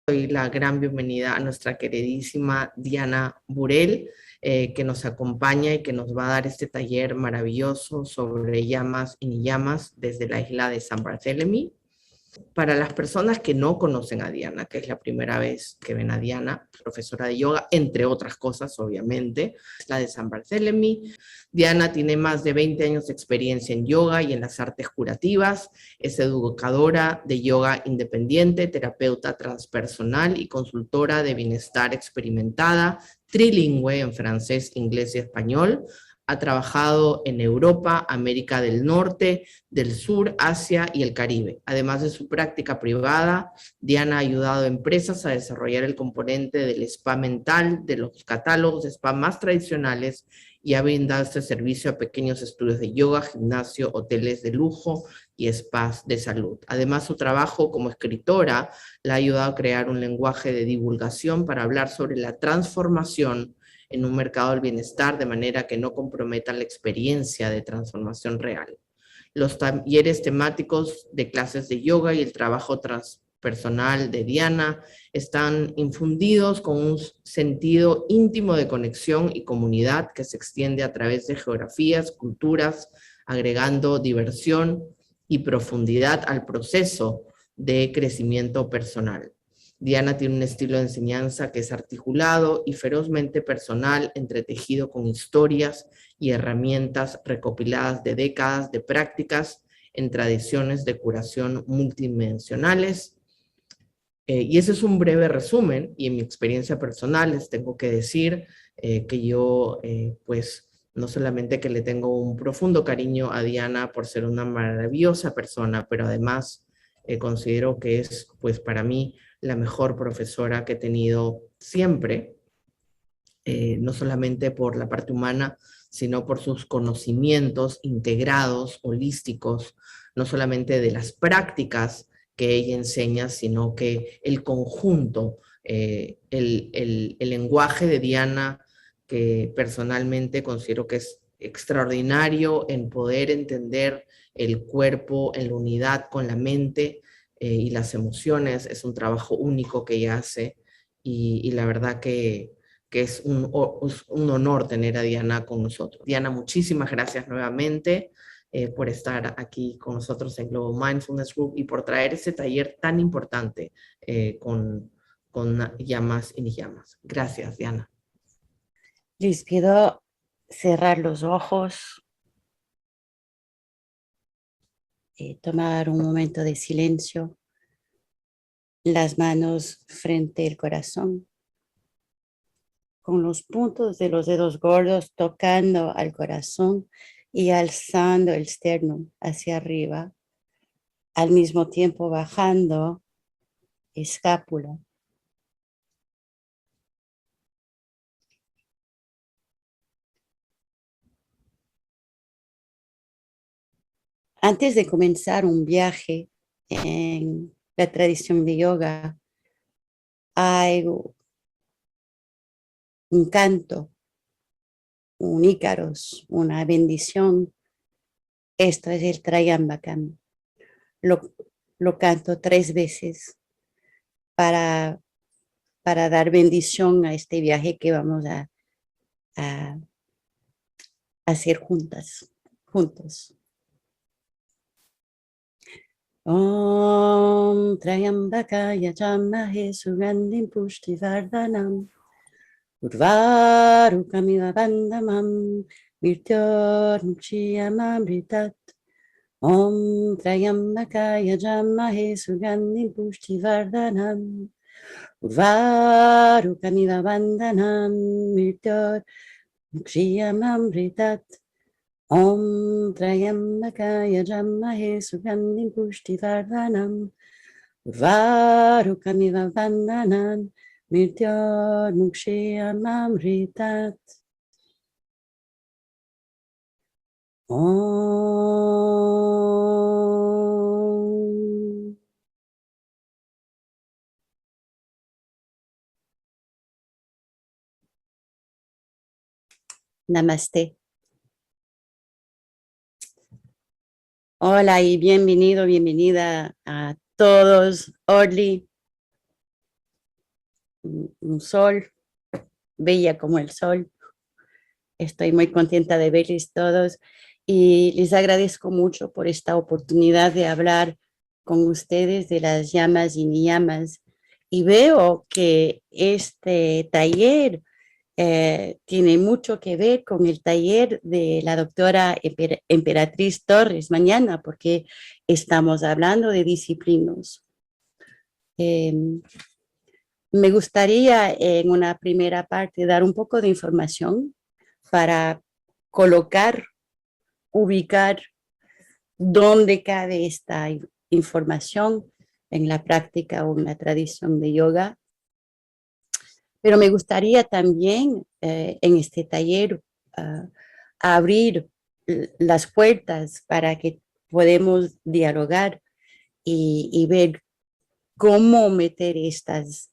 Doy la gran bienvenida a nuestra queridísima Diana Burel, que nos acompaña y que nos va a dar este taller maravilloso sobre llamas y llamas desde la isla de San Barthélemy. Para las personas que no conocen a Diana, que es la primera vez que ven a Diana, profesora de yoga, entre otras cosas, obviamente, la de San Barthélemy. Diana tiene más de 20 años de experiencia en yoga y en las artes curativas. Es educadora de yoga independiente, terapeuta transpersonal y consultora de bienestar experimentada, trilingüe en francés, inglés y español. Ha trabajado en Europa, América del Norte, del Sur, Asia y el Caribe. Además de su práctica privada, Diana ha ayudado a empresas a desarrollar el componente del spa mental de los catálogos de spa más tradicionales y ha brindado este servicio a pequeños estudios de yoga, gimnasio, hoteles de lujo y spas de salud. Además, su trabajo como escritora la ha ayudado a crear un lenguaje de divulgación para hablar sobre la transformación en un mercado del bienestar de manera que no comprometa la experiencia de transformación real. Los talleres temáticos de clases de yoga y el trabajo transpersonal de Diana están infundidos con un sentido íntimo de conexión y comunidad que se extiende a través de geografías, culturas, agregando diversión y profundidad al proceso de crecimiento personal. Diana tiene un estilo de enseñanza que es articulado y ferozmente personal, entretejido con historias y herramientas recopiladas de décadas de prácticas en tradiciones de curación multidimensionales. Y ese es un breve resumen, y en mi experiencia personal les tengo que decir que yo, pues, no solamente que le tengo un profundo cariño a Diana por ser una maravillosa persona, pero además considero que es, pues, para mí la mejor profesora que he tenido siempre, no solamente por la parte humana, sino por sus conocimientos integrados, holísticos, no solamente de las prácticas que ella enseña, sino que el conjunto, el lenguaje de Diana, que personalmente considero que es extraordinario en poder entender el cuerpo en la unidad con la mente y las emociones, es un trabajo único que ella hace y la verdad que es un honor tener a Diana con nosotros. Diana, muchísimas gracias nuevamente por estar aquí con nosotros en Global Mindfulness Group y por traer ese taller tan importante con llamas y llamas. Gracias, Diana. Les pido cerrar los ojos, tomar un momento de silencio, las manos frente al corazón, con los puntos de los dedos gordos tocando al corazón y alzando el sternum hacia arriba, al mismo tiempo bajando escápula. Antes de comenzar un viaje en la tradición de yoga, hay un canto, un ícaros, una bendición. Esto es el Trayambakam. Lo, lo canto 3 veces para, para dar bendición a este viaje que vamos a hacer juntos. Om Trayambakaya Jamahe Sugandhim Pushtivardhanam Urvarukamiva Bandhamam Mrityurmukshyamamritat Om Trayambakaya Jamahe Sugandhim Pushtivardhanam Urvarukamiva Bandhanam Mrityurmukshyamamritat Om Trayambakaya Jamahe Sugandhim Pushtivardhanam Urvarukamiva Bandhanam Mrityurmukshyamamritat. Om. Namaste. Hola y bienvenido, bienvenida a todos. Orly, un sol, bella como el sol. Estoy muy contenta de verles todos y les agradezco mucho por esta oportunidad de hablar con ustedes de las llamas y niyamas. Y veo que este taller tiene mucho que ver con el taller de la doctora Emperatriz Torres mañana, porque estamos hablando de disciplinas. Eh, Me gustaría en una primera parte dar un poco de información para colocar, ubicar dónde cabe esta información en la práctica o en la tradición de yoga. Pero me gustaría también en este taller abrir las puertas para que podamos dialogar y ver cómo meter estas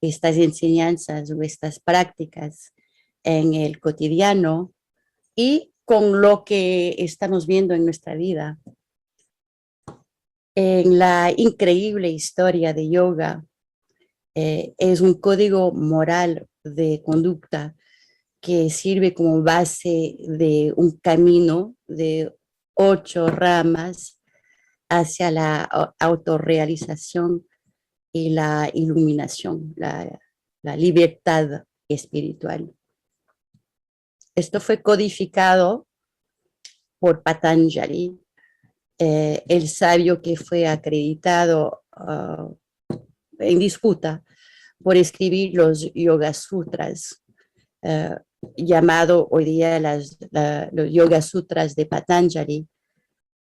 enseñanzas o estas prácticas en el cotidiano y con lo que estamos viendo en nuestra vida. En la increíble historia de yoga, es un código moral de conducta que sirve como base de un camino de 8 ramas hacia la autorrealización y la iluminación, la libertad espiritual. Esto fue codificado por Patanjali, el sabio que fue acreditado en disputa por escribir los Yoga Sutras, uh, llamado hoy día los Yoga Sutras de Patanjali,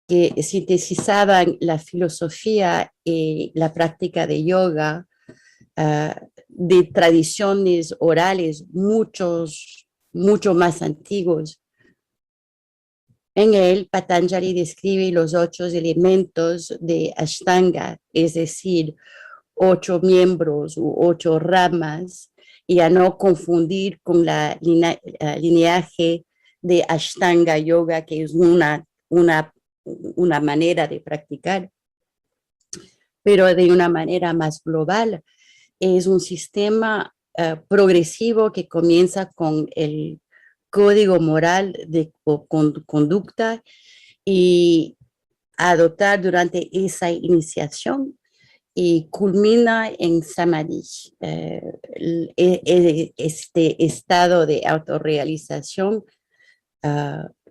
que sintetizaban la filosofía y la práctica de yoga de tradiciones orales mucho más antiguos. En él, Patanjali describe los 8 elementos de Ashtanga, es decir, 8 miembros u 8 ramas, y a no confundir con la lineaje de Ashtanga Yoga, que es una manera de practicar, pero de una manera más global. Es un sistema progresivo que comienza con el código moral de conducta y adoptar durante esa iniciación y culmina en Samadhi, este estado de autorrealización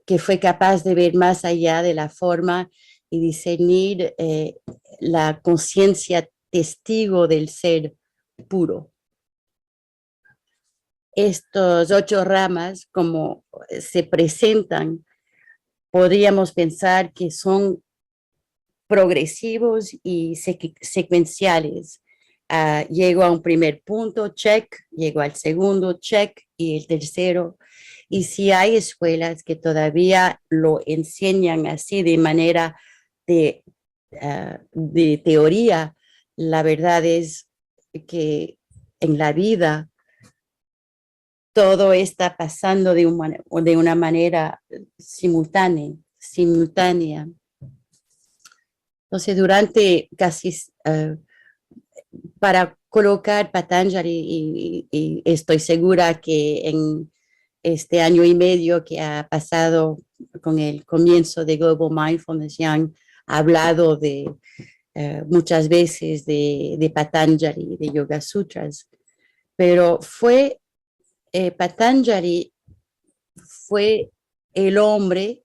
que fue capaz de ver más allá de la forma y discernir la conciencia testigo del ser puro. Estos 8 ramas, como se presentan, podríamos pensar que son progresivos y secuenciales. Llego a un primer punto, check, llego al segundo, check, y el tercero. Y si hay escuelas que todavía lo enseñan así de manera de teoría, la verdad es que en la vida todo está pasando de una manera simultánea. Entonces, durante casi, para colocar Patanjali, y estoy segura que en este año y medio que ha pasado con el comienzo de Global Mindfulness, ya han hablado muchas veces de Patanjali, de Yoga Sutras, pero Patanjali fue el hombre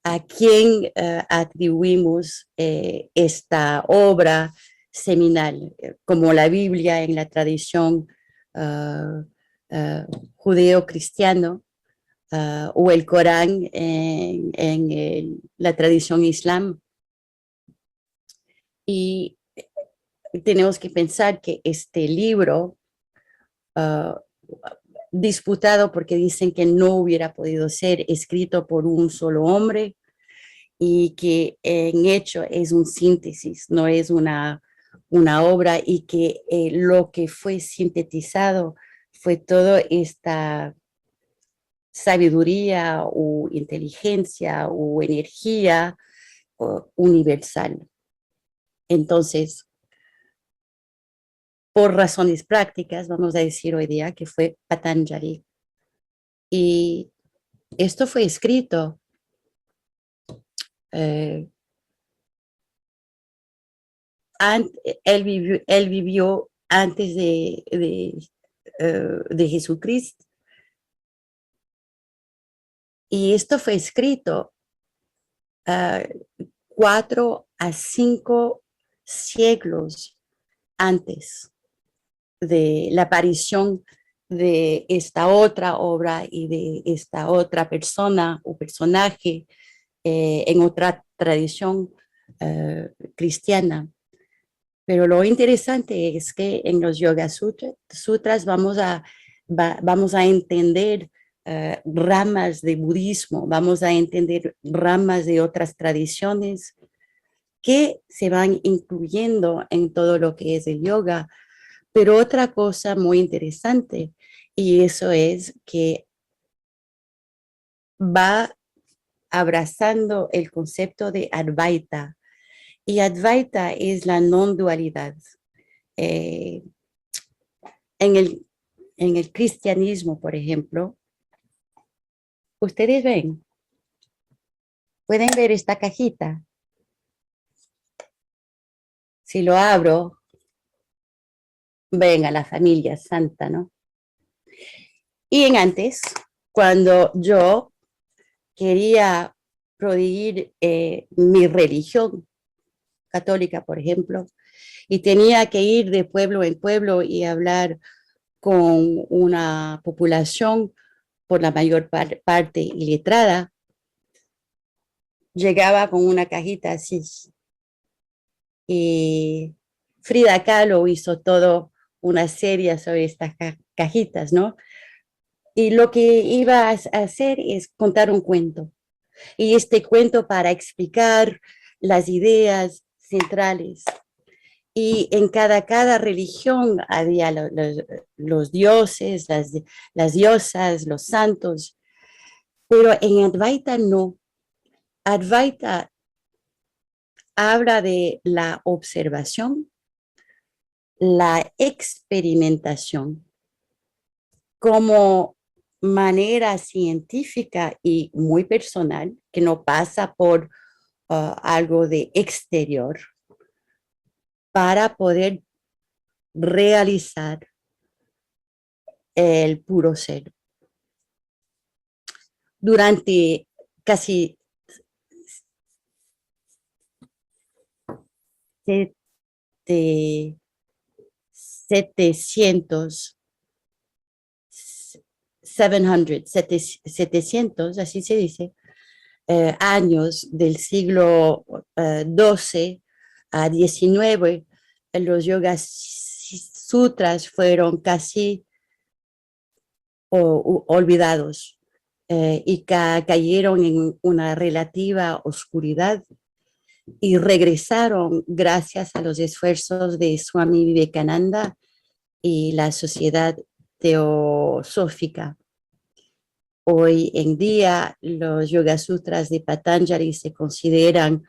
a quien atribuimos esta obra seminal, como la Biblia en la tradición judeo-cristiano, o el Corán en la tradición islam. Y tenemos que pensar que este libro, disputado porque dicen que no hubiera podido ser escrito por un solo hombre, y que en hecho es un síntesis, no es una obra, y que lo que fue sintetizado fue toda esta sabiduría o inteligencia o energía universal. Entonces, por razones prácticas, vamos a decir hoy día, que fue Patanjali. Y esto fue escrito eh, él vivió antes de Jesucristo. Y esto fue escrito 4 a 5 siglos antes de la aparición de esta otra obra y de esta otra persona o personaje en otra tradición cristiana. Pero lo interesante es que en los Yoga Sutras vamos a entender ramas de budismo, vamos a entender ramas de otras tradiciones que se van incluyendo en todo lo que es el yoga. Pero otra cosa muy interesante, y eso es que va abrazando el concepto de Advaita, y Advaita es la non-dualidad. Eh, en, el, en el cristianismo, por ejemplo, ustedes pueden ver esta cajita. Si lo abro, ven a la familia santa, ¿no? Y en antes, cuando yo quería prodigir mi religión católica, por ejemplo, y tenía que ir de pueblo en pueblo y hablar con una población por la mayor parte iletrada, llegaba con una cajita así. Y Frida Kahlo hizo todo una serie sobre estas cajitas, ¿no? Y lo que iba a hacer es contar un cuento. Y este cuento para explicar las ideas centrales. Y en cada religión había los dioses, las diosas, los santos, pero en Advaita no. Advaita habla de la observación, la experimentación como manera científica y muy personal, que no pasa por algo de exterior, para poder realizar el puro ser. Durante casi 700, 700, así se dice, años del siglo XII a XIX, los yogas sutras fueron casi olvidados y cayeron en una relativa oscuridad y regresaron gracias a los esfuerzos de Swami Vivekananda y la sociedad teosófica. Hoy en día, los Yoga Sutras de Patanjali se consideran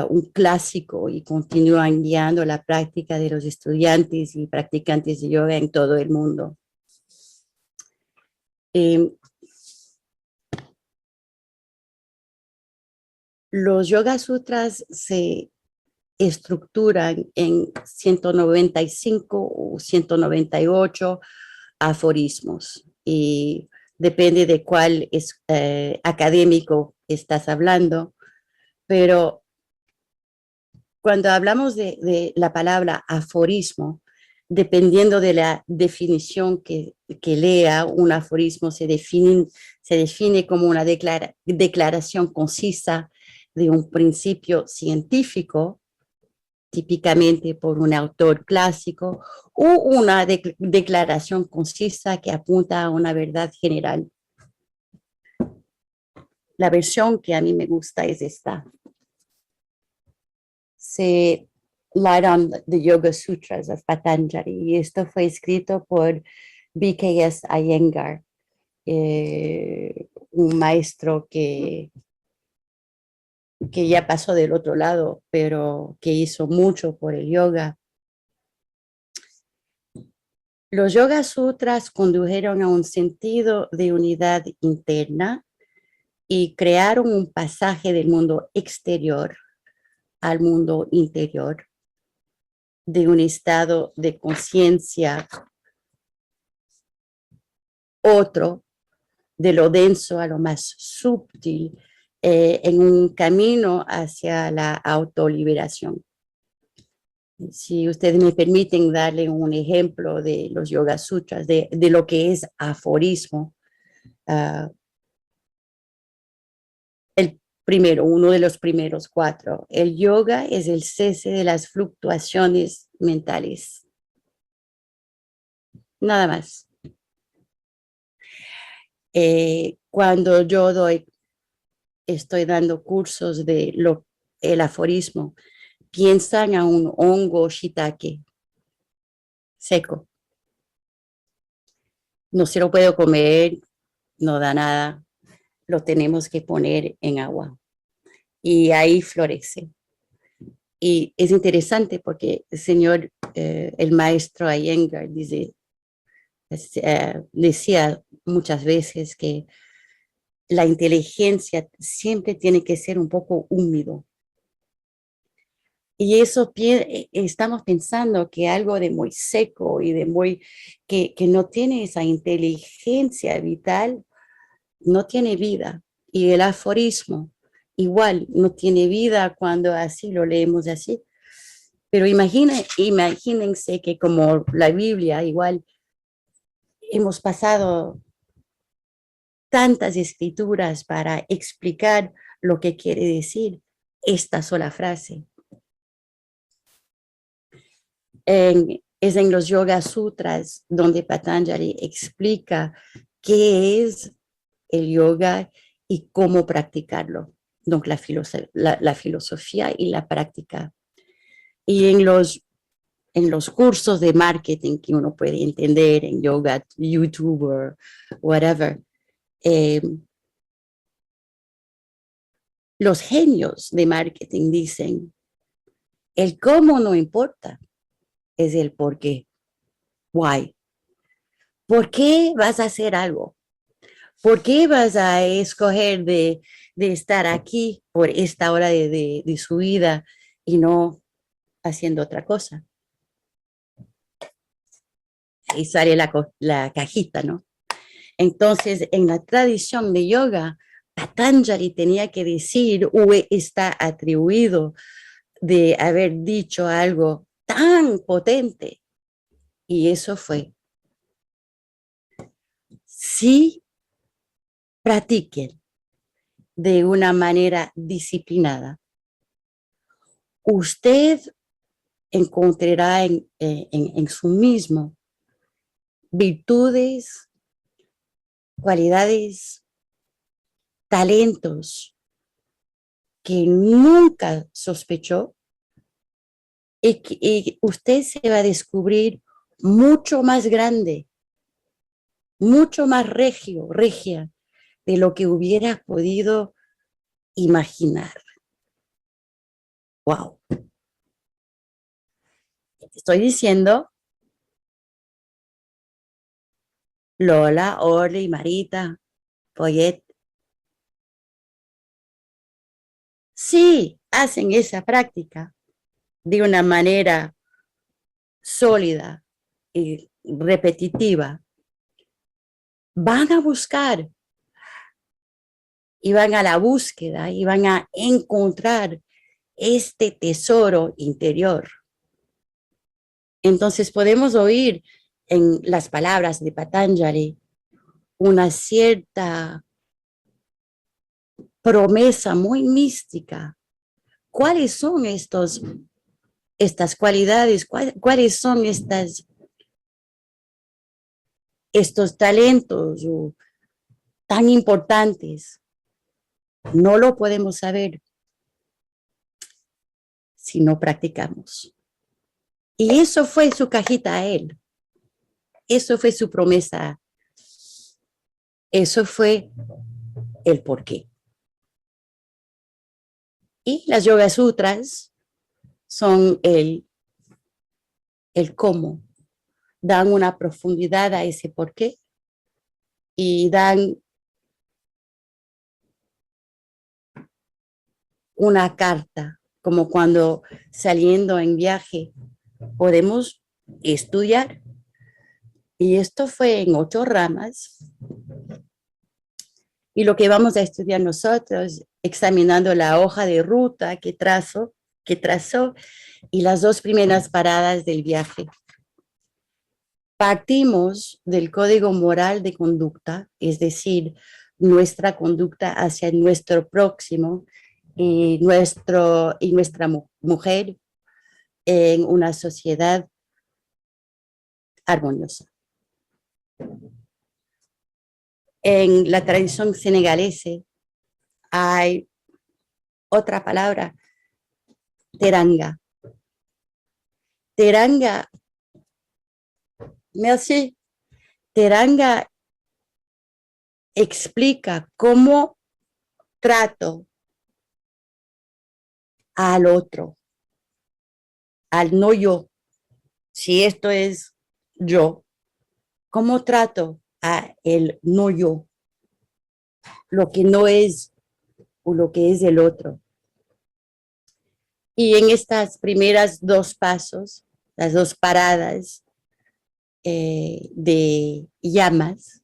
un clásico y continúan guiando la práctica de los estudiantes y practicantes de yoga en todo el mundo. Los Yoga Sutras se estructuran en 195 o 198 aforismos y depende de cuál académico estás hablando, pero cuando hablamos de la palabra aforismo, dependiendo de la definición que lea, un aforismo se define como una declaración concisa de un principio científico, típicamente por un autor clásico, o una declaración concisa que apunta a una verdad general. La versión que a mí me gusta es esta. Se light on the Yoga Sutras of Patanjali, y esto fue escrito por B.K.S. Iyengar, un maestro que ya pasó del otro lado, pero que hizo mucho por el yoga. Los Yoga Sutras condujeron a un sentido de unidad interna y crearon un pasaje del mundo exterior al mundo interior, de un estado de conciencia otro, de lo denso a lo más sutil, en un camino hacia la autoliberación. Si ustedes me permiten darle un ejemplo de los Yoga Sutras, de lo que es aforismo. El primero, uno de los primeros 4. El yoga es el cese de las fluctuaciones mentales. Nada más. Cuando yo estoy dando cursos de el aforismo, piensan a un hongo shiitake seco. No se lo puedo comer, no da nada, lo tenemos que poner en agua y ahí florece. Y es interesante porque el señor, el maestro Iyengar decía muchas veces que la inteligencia siempre tiene que ser un poco húmedo. Y eso estamos pensando que algo de muy seco y de muy, que no tiene esa inteligencia vital, no tiene vida. Y el aforismo igual no tiene vida cuando así lo leemos así. Pero imagínense que como la Biblia, igual hemos pasado tantas escrituras para explicar lo que quiere decir esta sola frase. Es en los Yoga Sutras donde Patanjali explica qué es el yoga y cómo practicarlo. Donc la filosofía y la práctica. Y en los cursos de marketing que uno puede entender en yoga, YouTube, whatever, los genios de marketing dicen, el cómo no importa, es el por qué. Why. ¿Por qué vas a hacer algo? ¿Por qué vas a escoger de estar aquí por esta hora de su vida y no haciendo otra cosa? Ahí sale la cajita, ¿no? Entonces, en la tradición de yoga, Patanjali tenía que decir o está atribuido de haber dicho algo tan potente. Y eso fue, si practiquen de una manera disciplinada, usted encontrará en su mismo virtudes, cualidades, talentos que nunca sospechó y usted se va a descubrir mucho más grande, mucho más regia de lo que hubiera podido imaginar. Wow. Estoy diciendo, Lola, Orly, Marita, Poyet, sí hacen esa práctica de una manera sólida y repetitiva, van a buscar y van a la búsqueda y van a encontrar este tesoro interior. Entonces podemos oír en las palabras de Patanjali una cierta promesa muy mística. ¿Cuáles son estas cualidades? ¿Cuáles son estos talentos tan importantes? No lo podemos saber si no practicamos. Y eso fue su cajita a él. Eso fue su promesa. Eso fue el porqué. Y las Yoga Sutras son el cómo, dan una profundidad a ese porqué y dan una carta, como cuando saliendo en viaje podemos estudiar. Y esto fue en 8 ramas. Y lo que vamos a estudiar nosotros, examinando la hoja de ruta que trazó y las 2 primeras paradas del viaje. Partimos del código moral de conducta, es decir, nuestra conducta hacia nuestro próximo y nuestra mujer en una sociedad armoniosa. En la tradición senegalesa hay otra palabra, teranga. Teranga, merci. Teranga explica cómo trato al otro, al no yo. Si esto es yo, ¿cómo trato a el no yo? Lo que no es o lo que es el otro. Y en estas primeras 2 pasos, las 2 paradas de llamas,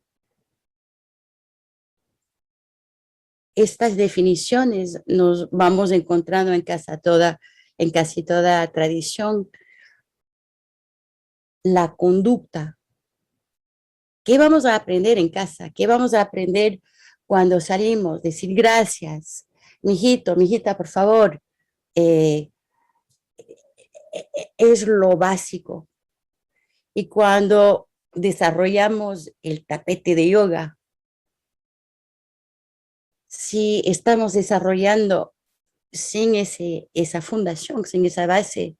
estas definiciones nos vamos encontrando en casi toda tradición. La conducta. ¿Qué vamos a aprender en casa? ¿Qué vamos a aprender cuando salimos? Decir gracias, mijito, mijita, por favor. Eh, es lo básico. Y cuando desarrollamos el tapete de yoga, si estamos desarrollando sin esa fundación, sin esa base,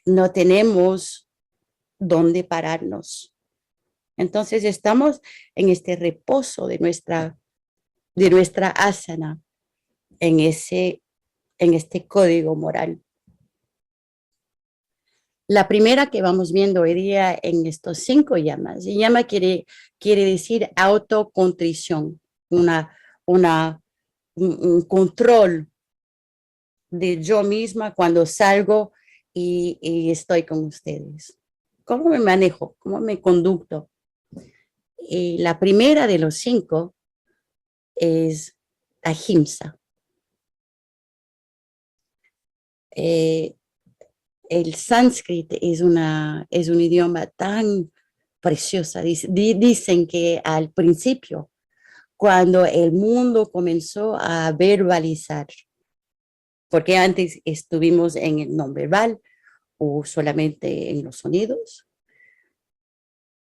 no tenemos dónde pararnos. Entonces estamos en este reposo de nuestra asana, en este código moral. La primera que vamos viendo hoy día en estos 5 llamas, y llama quiere decir autocontrición, un control de yo misma cuando salgo y estoy con ustedes. ¿Cómo me manejo? ¿Cómo me conducto? Y la primera de los 5 es ahimsa. El sánscrito es un idioma tan precioso. Dicen que al principio, cuando el mundo comenzó a verbalizar, porque antes estuvimos en el no verbal o solamente en los sonidos,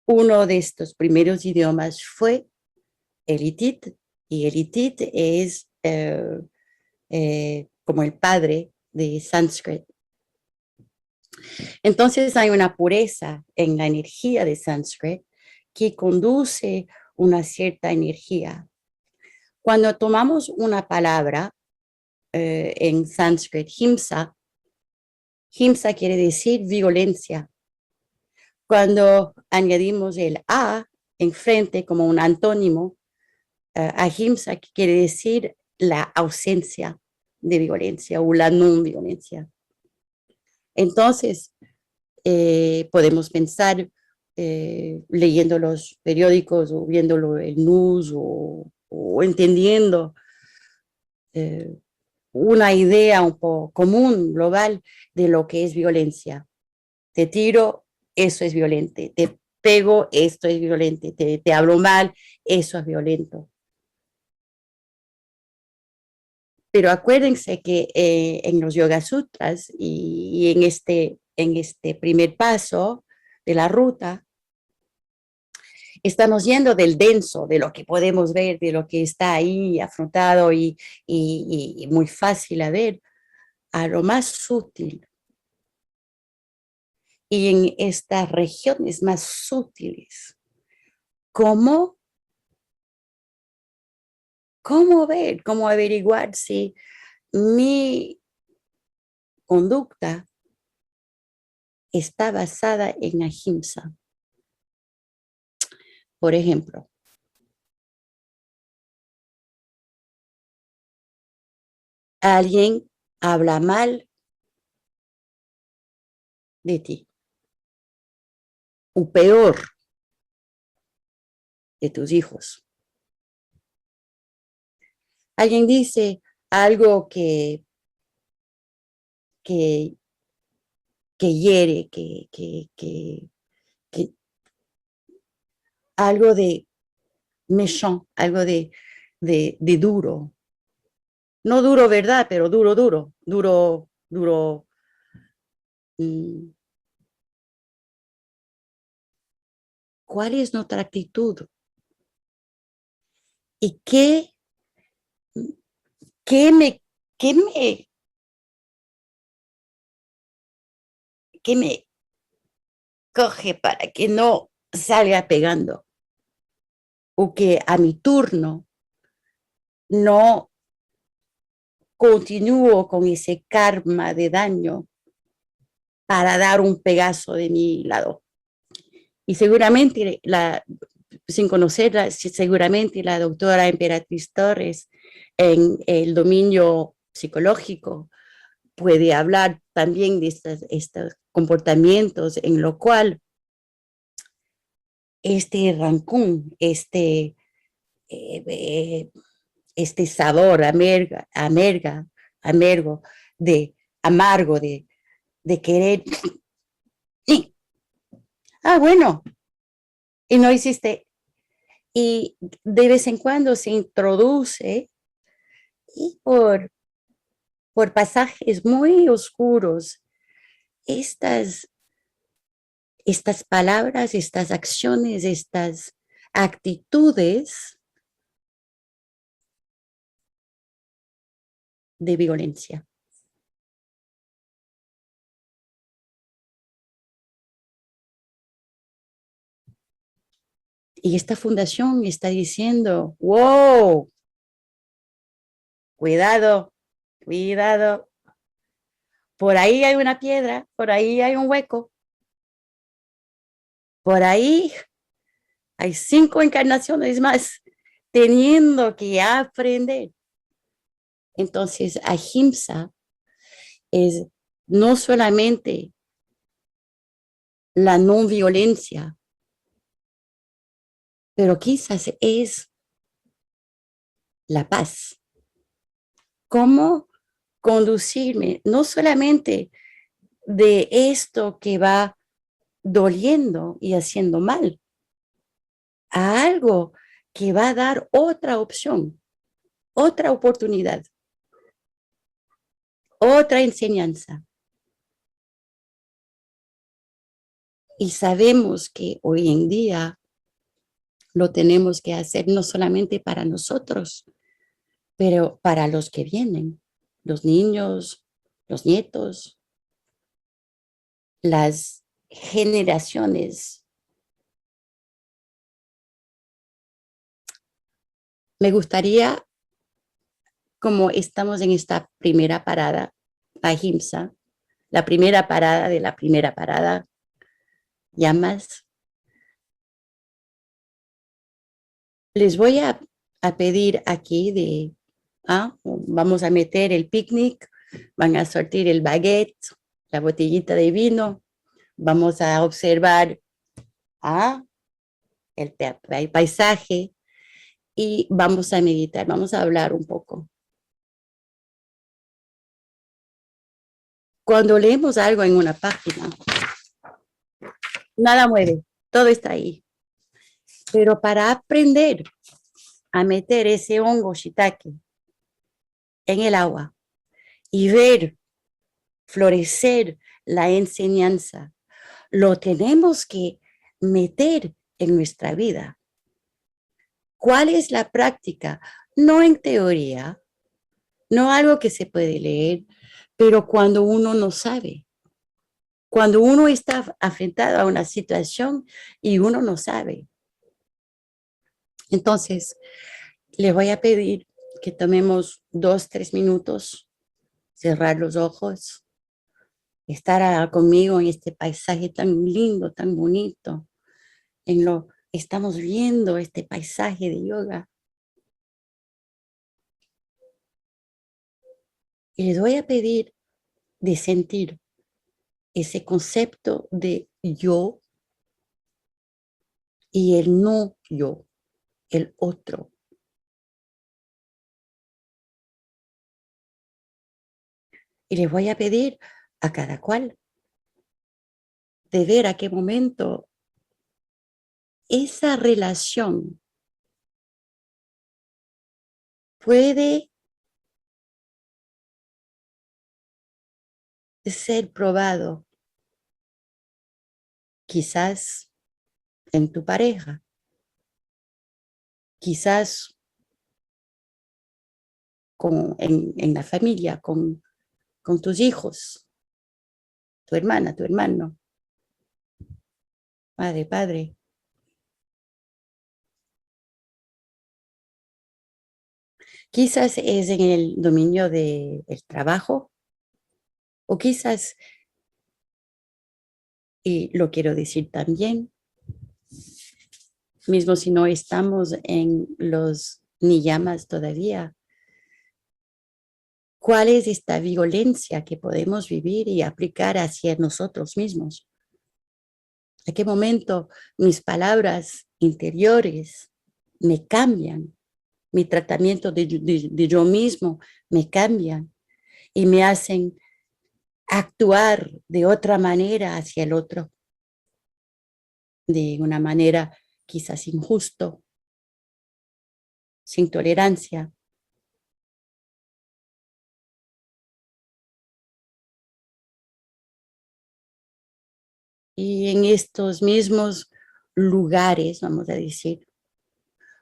uno de estos primeros idiomas fue el hitit, y el hitit es como el padre de sánscrito. Entonces hay una pureza en la energía de sánscrito que conduce una cierta energía. Cuando tomamos una palabra en sánscrito, himsa quiere decir violencia. Cuando añadimos el a enfrente como un antónimo, ahimsa quiere decir la ausencia de violencia o la no violencia. Entonces, podemos pensar leyendo los periódicos o viendo el news o entendiendo una idea un poco común, global, de lo que es violencia. Te tiro, eso es violente. Te pego, esto es violente. Te hablo mal, eso es violento. Pero acuérdense que en los Yoga Sutras y en este primer paso de la ruta, estamos yendo del denso, de lo que podemos ver, de lo que está ahí afrontado y muy fácil a ver, a lo más sutil. Y en estas regiones más sutiles, ¿cómo ver, cómo averiguar si mi conducta está basada en ahimsa. Por ejemplo, alguien habla mal de ti, o peor, de tus hijos. Alguien dice algo que, que hiere, que algo de méchant, algo de duro. No duro, ¿verdad? Pero duro, duro, duro, duro. mm, ¿Cuál es nuestra actitud? ¿Y qué me, qué me, qué me coge para que no salga pegando? O que a mi turno no continúo con ese karma de daño para dar un pedazo de mi lado. Y seguramente, sin conocerla, seguramente la doctora Emperatriz Torres en el dominio psicológico puede hablar también de estos comportamientos en lo cual este rancún, eh, este sabor amargo, de amargo, de querer, sí, bueno, y no hiciste, y de vez en cuando se introduce y por pasajes muy oscuros estas, estas palabras, estas acciones, estas actitudes de violencia. Y esta fundación está diciendo, wow, cuidado, cuidado, por ahí hay una piedra, por ahí hay un hueco, por ahí hay 5 encarnaciones más teniendo que aprender. Entonces, ahimsa es no solamente la no violencia, pero quizás es la paz. ¿Cómo conducirme no solamente de esto que va doliendo y haciendo mal, a algo que va a dar otra opción, otra oportunidad, otra enseñanza? Y sabemos que hoy en día lo tenemos que hacer no solamente para nosotros, pero para los que vienen, los niños, los nietos, las generaciones. Me gustaría, como estamos en esta primera parada, Ahimsa, la primera parada de la primera parada, llamas, les voy a pedir aquí vamos a meter el picnic, van a sortir el baguette, la botellita de vino, vamos a observar ah, el paisaje y vamos a meditar, vamos a hablar un poco. Cuando leemos algo en una página, nada mueve, todo está ahí. Pero para aprender a meter ese hongo shiitake en el agua y ver florecer la enseñanza, lo tenemos que meter en nuestra vida. ¿Cuál es la práctica? No en teoría, no algo que se puede leer, pero cuando uno no sabe, cuando uno está afrontado a una situación y uno no sabe. Entonces, les voy a pedir que tomemos 2, 3 minutos, cerrar los ojos estar conmigo en este paisaje tan lindo, tan bonito. Estamos viendo este paisaje de yoga. Y les voy a pedir de sentir ese concepto de yo y el no yo, el otro. Y les voy a pedir a cada cual de ver a qué momento esa relación puede ser probado, quizás en tu pareja, quizás en la familia, con tus hijos, tu hermana, tu hermano, madre, padre. Quizás es en el dominio del trabajo o quizás, y lo quiero decir también, mismo si no estamos en los niyamas todavía, ¿cuál es esta violencia que podemos vivir y aplicar hacia nosotros mismos? ¿A qué momento mis palabras interiores me cambian? Mi tratamiento de yo mismo me cambian y me hacen actuar de otra manera hacia el otro, de una manera quizás injusto, sin tolerancia. Y en estos mismos lugares, vamos a decir,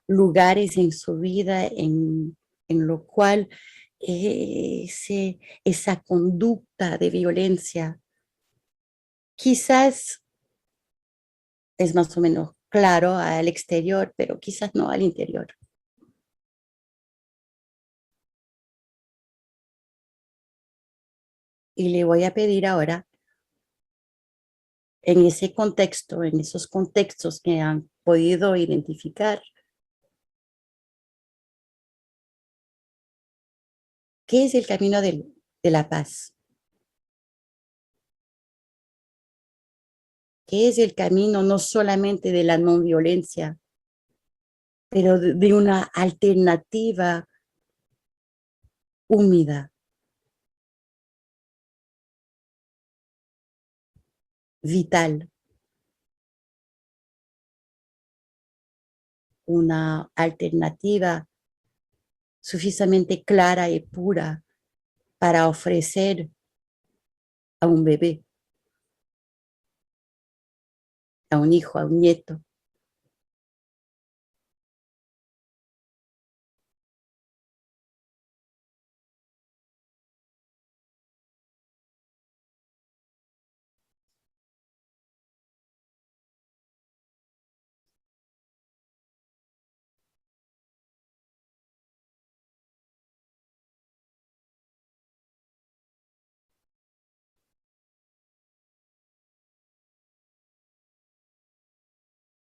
lugares en su vida en lo cual esa conducta de violencia quizás es más o menos claro al exterior, pero quizás no al interior. Y le voy a pedir ahora, en ese contexto, en esos contextos que han podido identificar, ¿qué es el camino de la paz? ¿Qué es el camino no solamente de la no violencia, pero de una alternativa húmeda, vital, una alternativa suficientemente clara y pura para ofrecer a un bebé, a un hijo, a un nieto?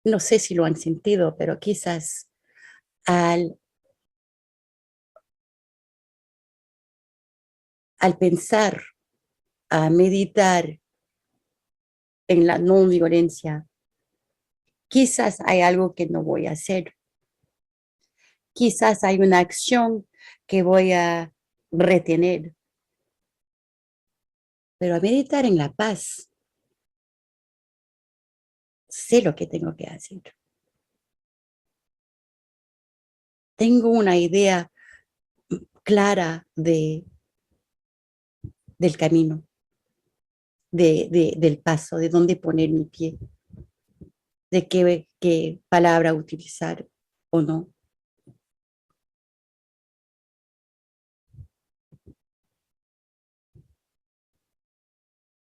No sé si lo han sentido, pero quizás al, al pensar, a meditar en la no violencia, quizás hay algo que no voy a hacer, quizás hay una acción que voy a retener, pero a meditar en la paz, sé lo que tengo que hacer. Tengo una idea clara del camino, del paso, de dónde poner mi pie, de qué palabra utilizar o no,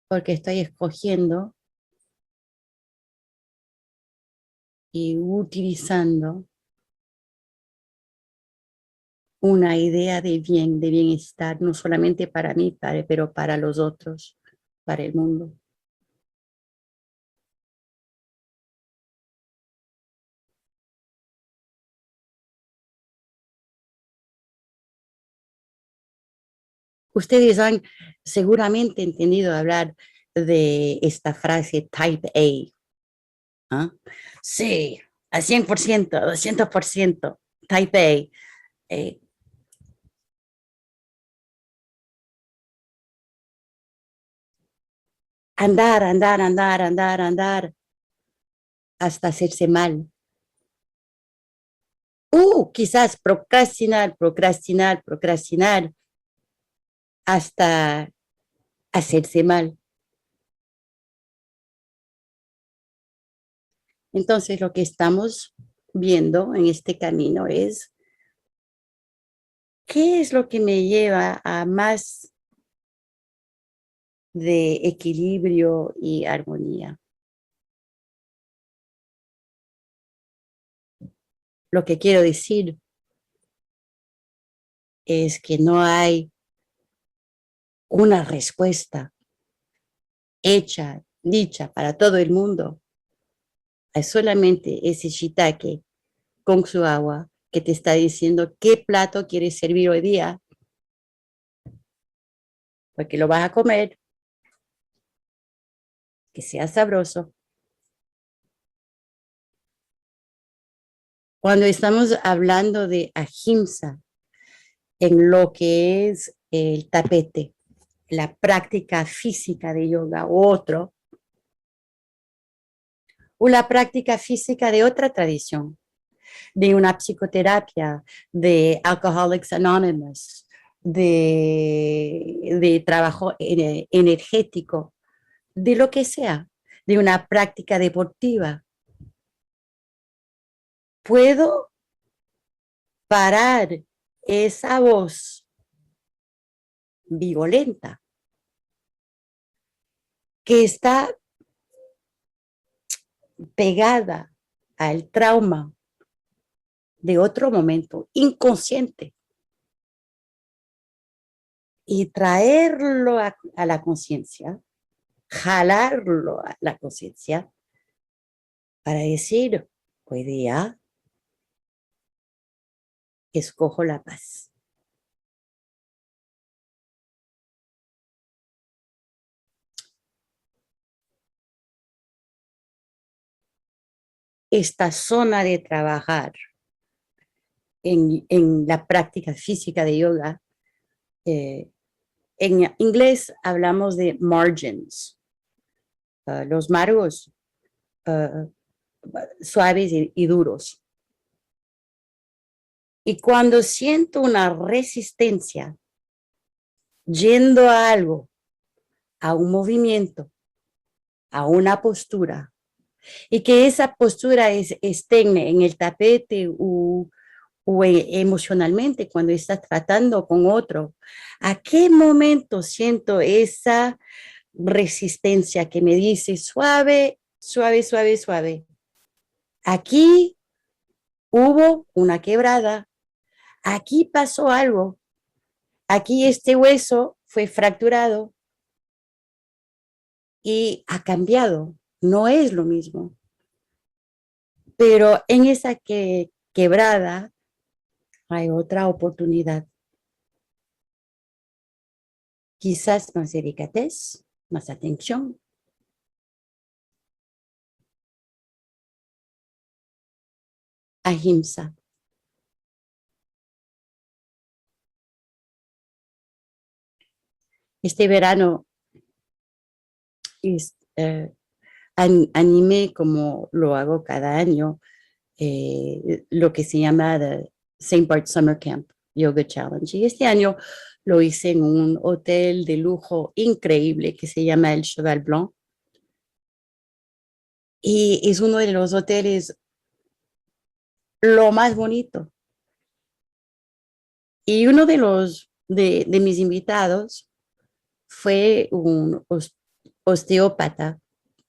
porque estoy escogiendo y utilizando una idea de bien, de bienestar, no solamente para mí, pero para los otros. para el mundo. Ustedes han seguramente entendido hablar de esta frase type A. ¿Ah? Sí, al 100%, 200%, type A. Andar, andar, andar, andar, andar, hasta hacerse mal. Quizás procrastinar, procrastinar, procrastinar, hasta hacerse mal. Entonces, lo que estamos viendo en este camino es qué es lo que me lleva a más de equilibrio y armonía. Lo que quiero decir es que no hay una respuesta hecha, dicha para todo el mundo. Hay solamente ese shiitake con su agua que te está diciendo qué plato quieres servir hoy día, porque lo vas a comer, que sea sabroso. Cuando estamos hablando de ahimsa, en lo que es el tapete, la práctica física de yoga o la práctica física de otra tradición, de una psicoterapia, de Alcoholics Anonymous, de trabajo energético, de lo que sea, de una práctica deportiva. Puedo parar esa voz violenta que está pegada al trauma de otro momento inconsciente y traerlo a la conciencia, jalarlo a la conciencia para decir, hoy día escojo la paz. Esta zona de trabajar en la práctica física de yoga, en inglés hablamos de margins, los margos suaves y duros. Y cuando siento una resistencia yendo a algo, a un movimiento, a una postura, y que esa postura esté en el tapete o emocionalmente cuando estás tratando con otro, ¿a qué momento siento esa resistencia que me dice suave, suave, suave, suave? Aquí hubo una quebrada, aquí pasó algo, aquí este hueso fue fracturado y ha cambiado, no es lo mismo. Pero en esa quebrada hay otra oportunidad. Quizás más delicadez, más atención. Ahimsa. Este verano animé, como lo hago cada año, lo que se llama the St. Bart Summer Camp Yoga Challenge. Y este año lo hice en un hotel de lujo increíble que se llama el Cheval Blanc. Y es uno de los hoteles lo más bonito. Y uno de mis invitados fue un osteópata,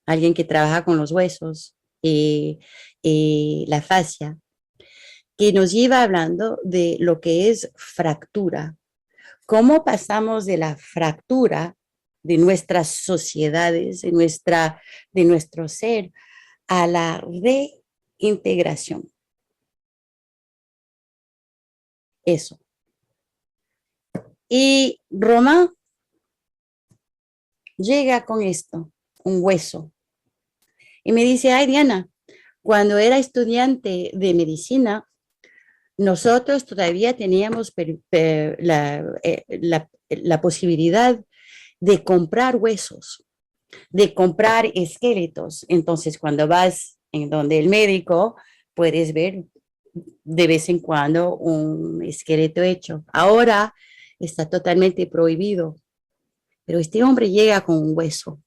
alguien que trabaja con los huesos y la fascia, que nos iba hablando de lo que es fractura. ¿Cómo pasamos de la fractura de nuestras sociedades, de nuestro ser, a la reintegración. Eso. Y Román llega con esto, un hueso, y me dice, ay Diana, cuando era estudiante de medicina, nosotros todavía teníamos la posibilidad de comprar huesos, de comprar esqueletos. Entonces, cuando vas en donde el médico, puedes ver de vez en cuando un esqueleto hecho. Ahora está totalmente prohibido, pero este hombre llega con un hueso.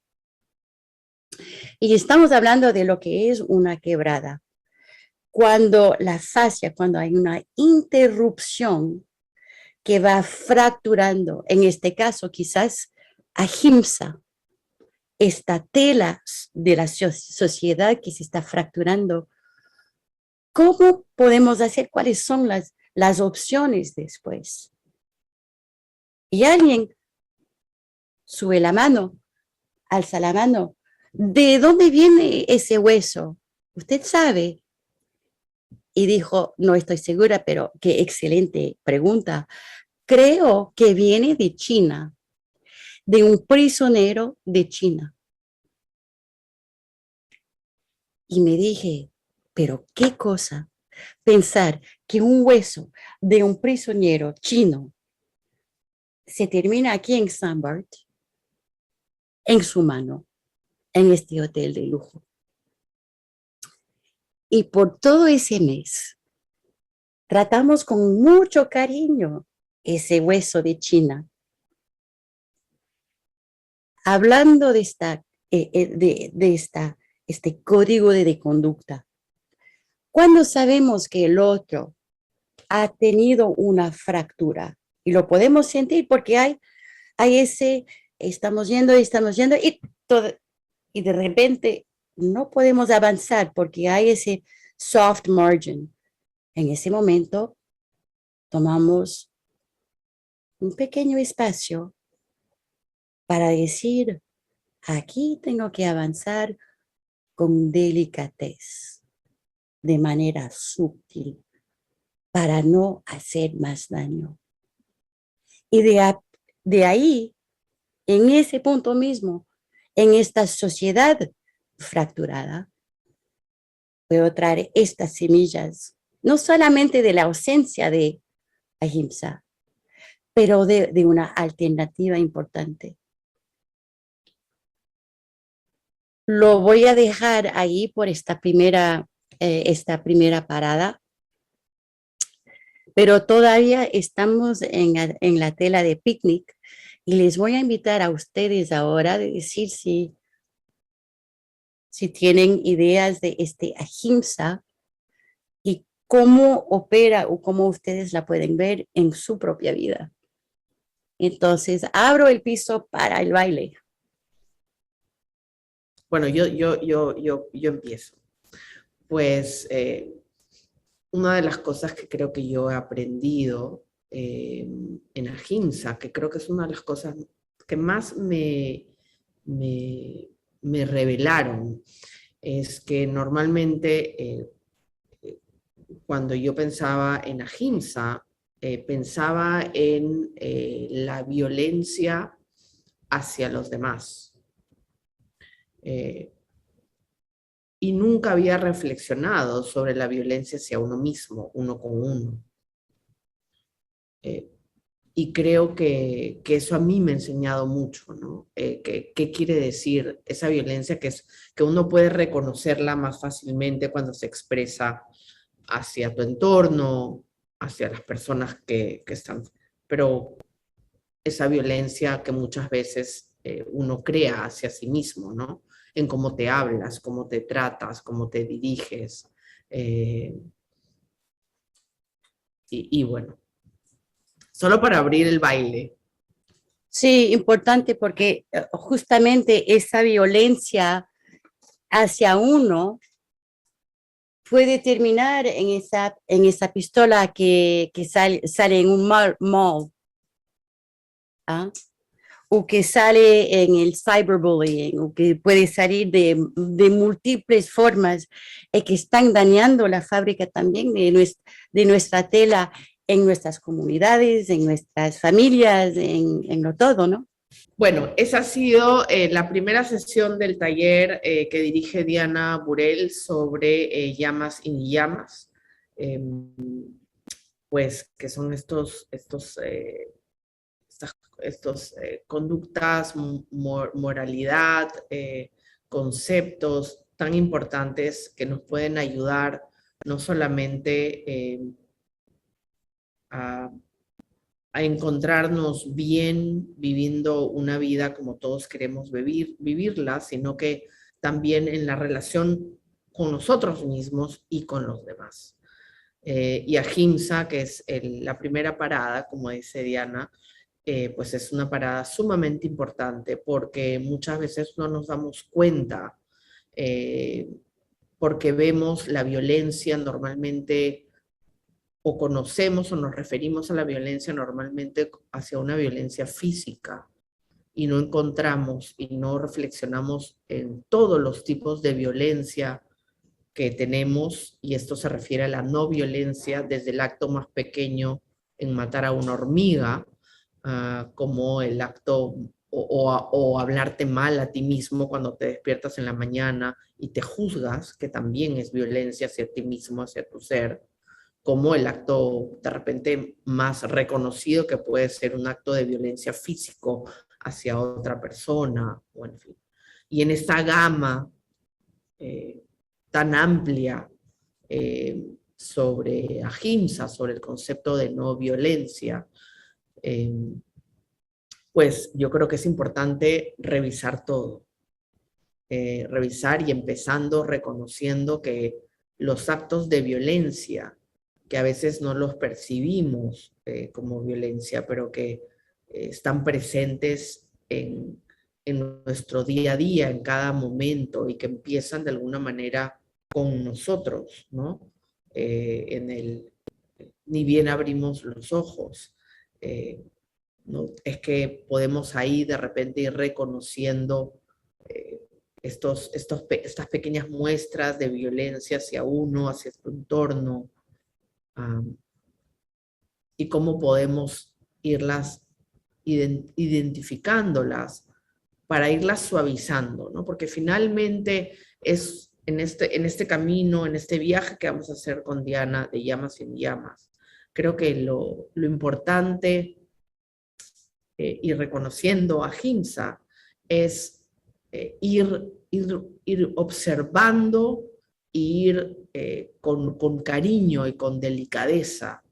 Y estamos hablando de lo que es una quebrada. Cuando la fascia, cuando hay una interrupción que va fracturando, en este caso quizás ahimsa, esta tela de la sociedad que se está fracturando, ¿cómo podemos hacer? ¿Cuáles son las opciones después? Y alguien sube la mano, alza la mano. ¿De dónde viene ese hueso? Usted sabe. Y dijo, no estoy segura, pero qué excelente pregunta. Creo que viene de China, de un prisionero de China. Y me dije, pero qué cosa pensar que un hueso de un prisionero chino se termina aquí en San Bart, en su mano, en este hotel de lujo. Y por todo ese mes, tratamos con mucho cariño ese hueso de China. Hablando de este código de conducta, cuando sabemos que el otro ha tenido una fractura, y lo podemos sentir porque hay ese, estamos yendo y de repente no podemos avanzar porque hay ese soft margin. En ese momento tomamos un pequeño espacio para decir, aquí tengo que avanzar con delicadez, de manera sutil, para no hacer más daño. Y de ahí, en ese punto mismo, en esta sociedad fracturada, puedo traer estas semillas, no solamente de la ausencia de ahimsa, pero de una alternativa importante. Lo voy a dejar ahí por esta primera parada, pero todavía estamos en la tela de picnic y les voy a invitar a ustedes ahora de decir si tienen ideas de este ahimsa y cómo opera o cómo ustedes la pueden ver en su propia vida. Entonces, abro el piso para el baile. Bueno, yo empiezo. Pues una de las cosas que creo que yo he aprendido en Ahimsa, que creo que es una de las cosas que más me revelaron, es que normalmente cuando yo pensaba en Ahimsa, pensaba en la violencia hacia los demás. Y nunca había reflexionado sobre la violencia hacia uno mismo, uno con uno. Y creo que eso a mí me ha enseñado mucho, ¿no? ¿Qué quiere decir esa violencia que uno puede reconocerla más fácilmente cuando se expresa hacia tu entorno, hacia las personas que están, pero esa violencia que muchas veces uno crea hacia sí mismo, ¿no? En cómo te hablas, cómo te tratas, cómo te diriges. Y bueno, solo para abrir el baile. Sí, importante porque justamente esa violencia hacia uno puede terminar en esa pistola que sale en un mall. ¿Ah? o que sale en el cyberbullying, o que puede salir de múltiples formas, y que están dañando la fábrica también de nuestra tela en nuestras comunidades, en nuestras familias, en lo todo, ¿no? Bueno, esa ha sido la primera sesión del taller que dirige Diana Burel sobre llamas y llamas, pues que son estos conductas, moralidad, conceptos tan importantes que nos pueden ayudar no solamente a encontrarnos bien viviendo una vida como todos queremos vivirla, sino que también en la relación con nosotros mismos y con los demás. Y Ahimsa, que es la primera parada, como dice Diana, pues es una parada sumamente importante porque muchas veces no nos damos cuenta, eh, porque vemos la violencia normalmente o conocemos o nos referimos a la violencia normalmente hacia una violencia física y no encontramos y no reflexionamos en todos los tipos de violencia que tenemos, y esto se refiere a la no violencia desde el acto más pequeño en matar a una hormiga, como el acto o hablarte mal a ti mismo cuando te despiertas en la mañana y te juzgas, que también es violencia hacia ti mismo, hacia tu ser, como el acto de repente más reconocido que puede ser un acto de violencia físico hacia otra persona, o en fin. Y en esta gama eh, tan amplia sobre Ahimsa, sobre el concepto de no violencia, eh, pues yo creo que es importante revisar todo, revisar y empezando reconociendo que los actos de violencia, que a veces no los percibimos como violencia, pero que están presentes en nuestro día a día, en cada momento, y que empiezan de alguna manera con nosotros, ¿no? Ni bien abrimos los ojos. ¿No? Es que podemos ahí de repente ir reconociendo eh, estas pequeñas muestras de violencia hacia uno, hacia su entorno, um, y cómo podemos irlas identificándolas para irlas suavizando, ¿no? Porque finalmente es en este camino, en este viaje que vamos a hacer con Diana de Llamas en Llamas, creo que lo importante y reconociendo a Ahimsa es ir observando, ir con cariño y con delicadeza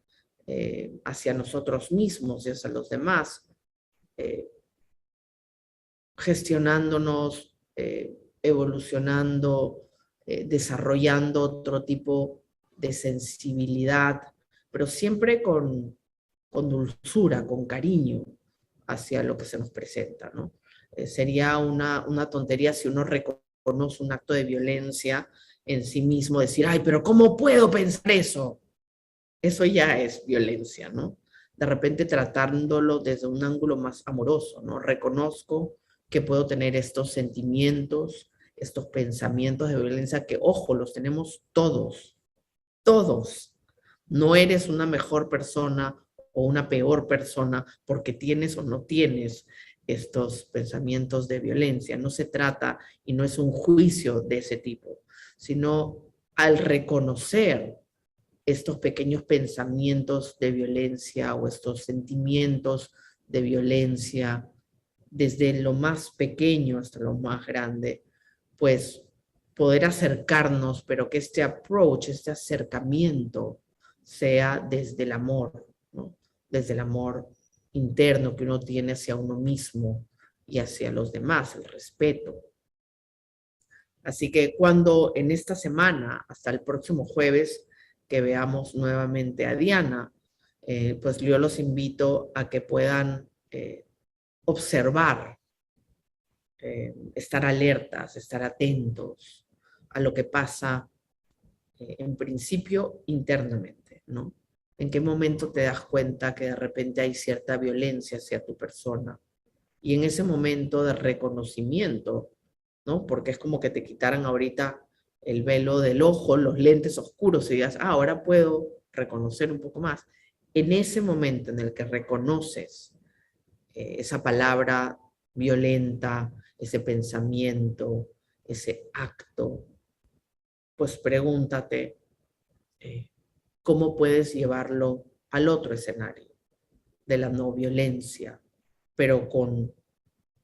hacia nosotros mismos y hacia los demás, eh, gestionándonos, evolucionando, desarrollando otro tipo de sensibilidad, pero siempre con dulzura, con cariño hacia lo que se nos presenta, ¿no? Sería una tontería si uno reconoce un acto de violencia en sí mismo, decir, ay, pero ¿cómo puedo pensar eso? Eso ya es violencia, ¿no? De repente tratándolo desde un ángulo más amoroso, ¿no? Reconozco que puedo tener estos sentimientos, estos pensamientos de violencia que, ojo, los tenemos todos, todos. No eres una mejor persona o una peor persona porque tienes o no tienes estos pensamientos de violencia. No se trata y no es un juicio de ese tipo, sino al reconocer estos pequeños pensamientos de violencia o estos sentimientos de violencia, desde lo más pequeño hasta lo más grande, pues poder acercarnos, pero que este approach, este acercamiento sea desde el amor, ¿no? Desde el amor interno que uno tiene hacia uno mismo y hacia los demás, el respeto. Así que cuando en esta semana, hasta el próximo jueves, que veamos nuevamente a Diana, pues yo los invito a que puedan observar, estar alertas, estar atentos a lo que pasa en principio internamente, ¿no? ¿En qué momento te das cuenta que de repente hay cierta violencia hacia tu persona? Y en ese momento de reconocimiento, ¿no? Porque es como que te quitaran ahorita el velo del ojo, los lentes oscuros y digas, ah, ahora puedo reconocer un poco más. En ese momento en el que reconoces esa palabra violenta, ese pensamiento, ese acto, pues pregúntate cómo puedes llevarlo al otro escenario de la no violencia, pero con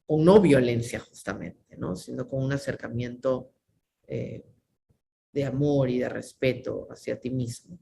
no violencia justamente, ¿no? Sino con un acercamiento de amor y de respeto hacia ti mismo.